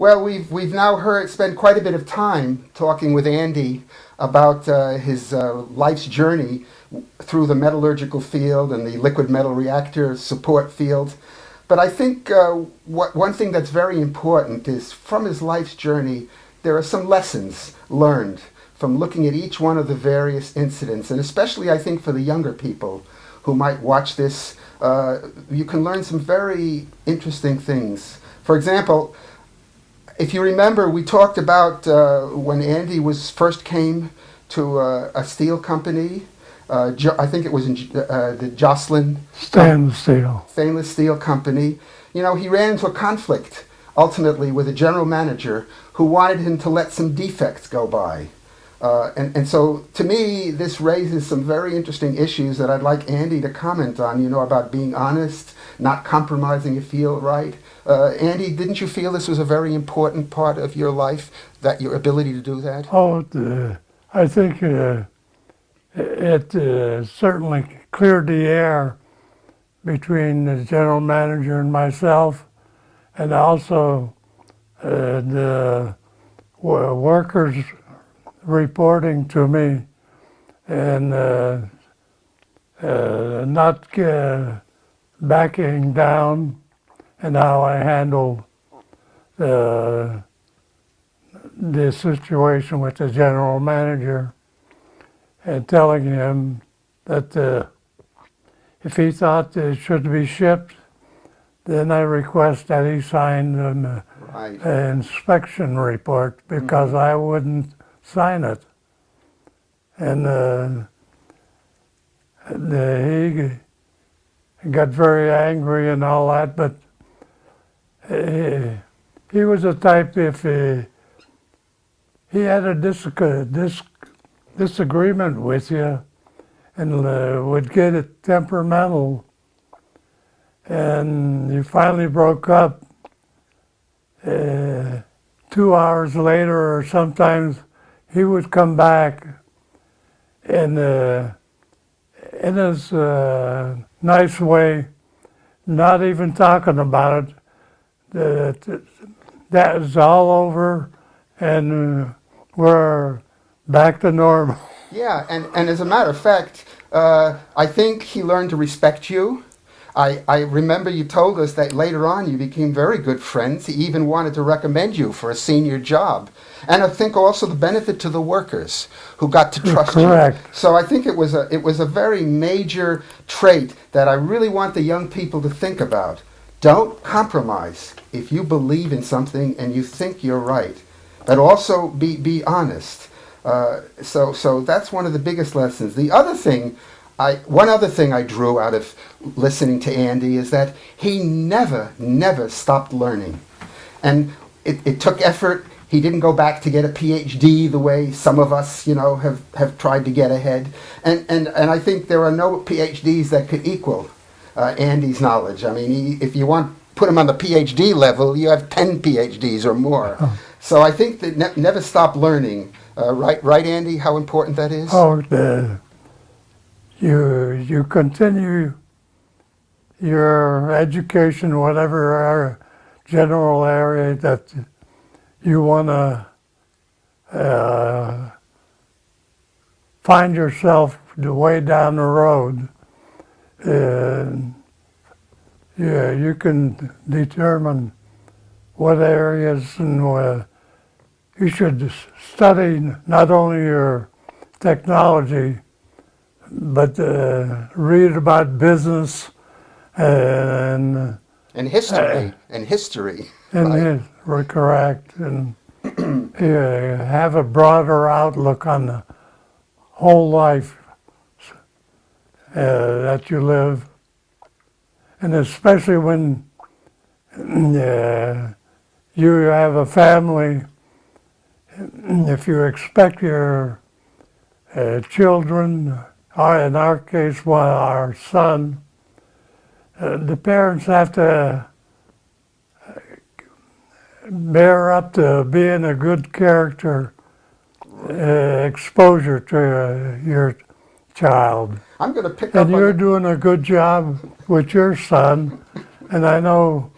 Well, we've now spent quite a bit of time talking with Andy about his life's journey through the metallurgical field and the liquid metal reactor support field. But I think one thing that's very important is from his life's journey, there are some lessons learned from looking at each one of the various incidents, and especially I think for the younger people who might watch this, you can learn some very interesting things. For example, if you remember, we talked about when Andy first came to a steel company. I think it was in the Jocelyn stainless steel company. You know, he ran into a conflict ultimately with a general manager who wanted him to let some defects go by. And so, to me, this raises some very interesting issues that I'd like Andy to comment on, you know, about being honest, not compromising if you feel right. Andy, didn't you feel this was a very important part of your life, that your ability to do that? Oh, I think it certainly cleared the air between the general manager and myself, and also the workers reporting to me, and not backing down, and how I handled the situation with the general manager, and telling him that if he thought it should be shipped, then I request that he sign an inspection report, because I wouldn't sign it. And he got very angry and all that, but he was a type, if he had a disagreement with you, and would get it temperamental, and you finally broke up 2 hours later, or sometimes he would come back and in his nice way, not even talking about it, that is all over, and we're back to normal. Yeah, and as a matter of fact, I think he learned to respect you. I remember you told us that later on you became very good friends. He even wanted to recommend you for a senior job. And I think also the benefit to the workers who got to trust Correct. you. So I think it was a very major trait that I really want the young people to think about. Don't compromise if you believe in something and you think you're right. But also be honest. So that's one of the biggest lessons. One other thing I drew out of listening to Andy is that he never stopped learning. And it took effort. He didn't go back to get a PhD the way some of us, you know, have tried to get ahead. And I think there are no PhDs that could equal Andy's knowledge. I mean, if you put him on the PhD level, you have 10 PhDs or more. Oh. So I think that never stop learning. Right, Andy, how important that is? Oh, you continue your education, whatever general area that you want to find yourself way down the road. You can determine what areas and you should study not only your technology, but read about business and history. And right. Correct. And have a broader outlook on the whole life that you live. And especially when you have a family, if you expect your children, in our case, our son, the parents have to bear up to being a good character, exposure to your child. I'm going to pick up. And you're doing a good job with your son, and I know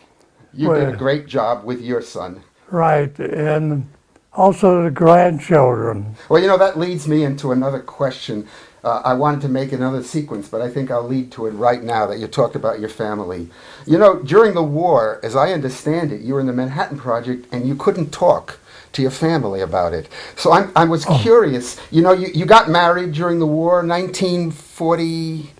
you did a great job with your son. right, and also the grandchildren. Well, you know, that leads me into another question. I wanted to make another sequence, but I think I'll lead to it right now that you talked about your family. You know, during the war, as I understand it, you were in the Manhattan Project and you couldn't talk to your family about it. So I was curious. You know, you got married during the war, 1945.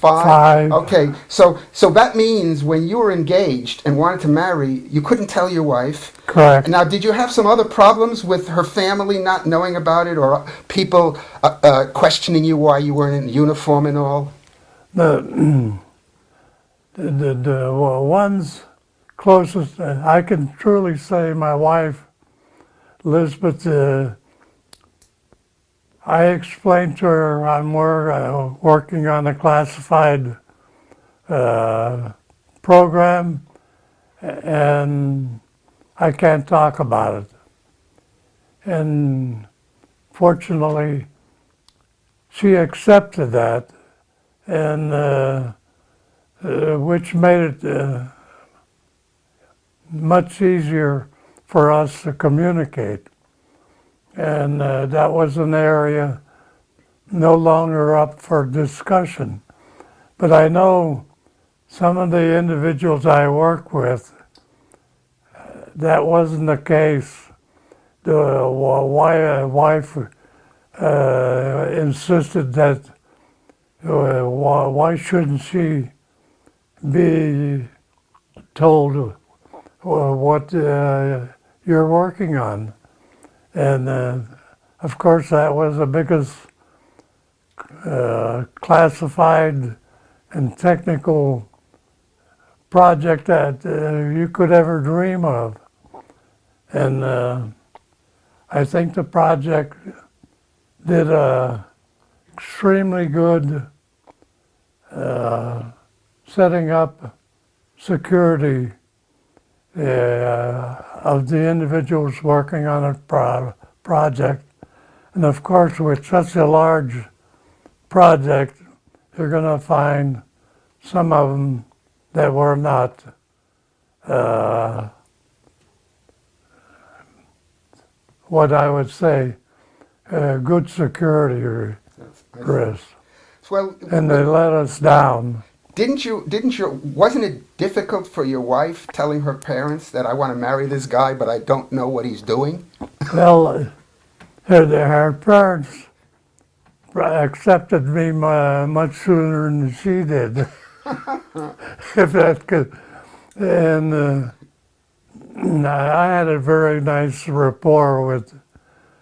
Five. Okay, so that means when you were engaged and wanted to marry, you couldn't tell your wife. Correct. Now, did you have some other problems with her family not knowing about it, or people questioning you why you weren't in uniform and all? The, the ones closest, I can truly say my wife, Elizabeth, I explained to her I'm working on a classified program, and I can't talk about it. And fortunately, she accepted that, and which made it much easier for us to communicate. And that was an area no longer up for discussion. But I know some of the individuals I work with, that wasn't the case. The wife insisted that why shouldn't she be told what you're working on? And of course, that was the biggest classified and technical project that you could ever dream of. And I think the project did extremely good setting up security of the individuals working on a project. And of course, with such a large project, you're going to find some of them that were not what I would say good security risks. Well, And they let us down. wasn't it difficult for your wife telling her parents that I want to marry this guy, but I don't know what he's doing? Well, her parents accepted me much sooner than she did, if that could. And I had a very nice rapport with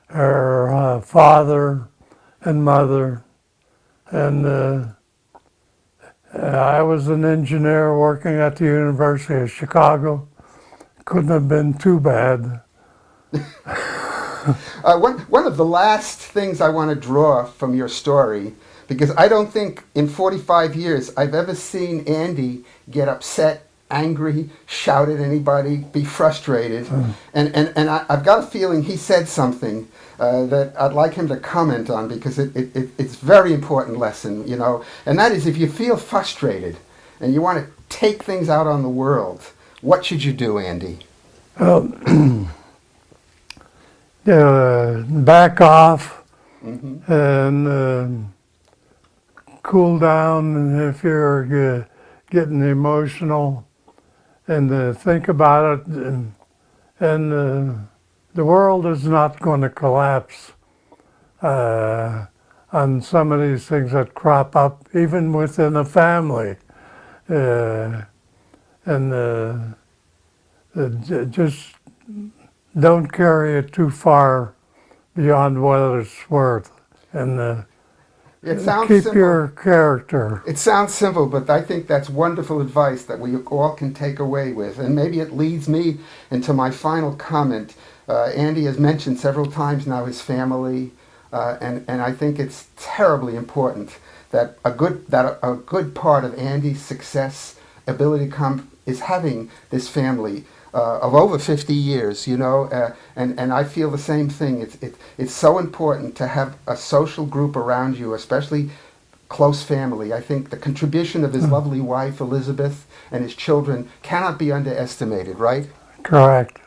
her father and mother, and I was an engineer working at the University of Chicago. Couldn't have been too bad. One of the last things I want to draw from your story, because I don't think in 45 years I've ever seen Andy get upset, angry, shout at anybody, be frustrated. And I've got a feeling he said something that I'd like him to comment on, because it's a very important lesson, you know. And that is, if you feel frustrated and you want to take things out on the world, what should you do, Andy? Back off and cool down if you're getting emotional, and think about it. And the world is not going to collapse on some of these things that crop up, even within a family. Just don't carry it too far beyond what it's worth, and keep simple. your character. It sounds simple, but I think that's wonderful advice that we all can take away with. And maybe it leads me into my final comment. Andy has mentioned several times now his family, and I think it's terribly important that a good part of Andy's success, ability to come, is having this family of over 50 years, you know, and I feel the same thing. It's so important to have a social group around you, especially close family. I think the contribution of his lovely wife, Elizabeth, and his children cannot be underestimated, right? Correct.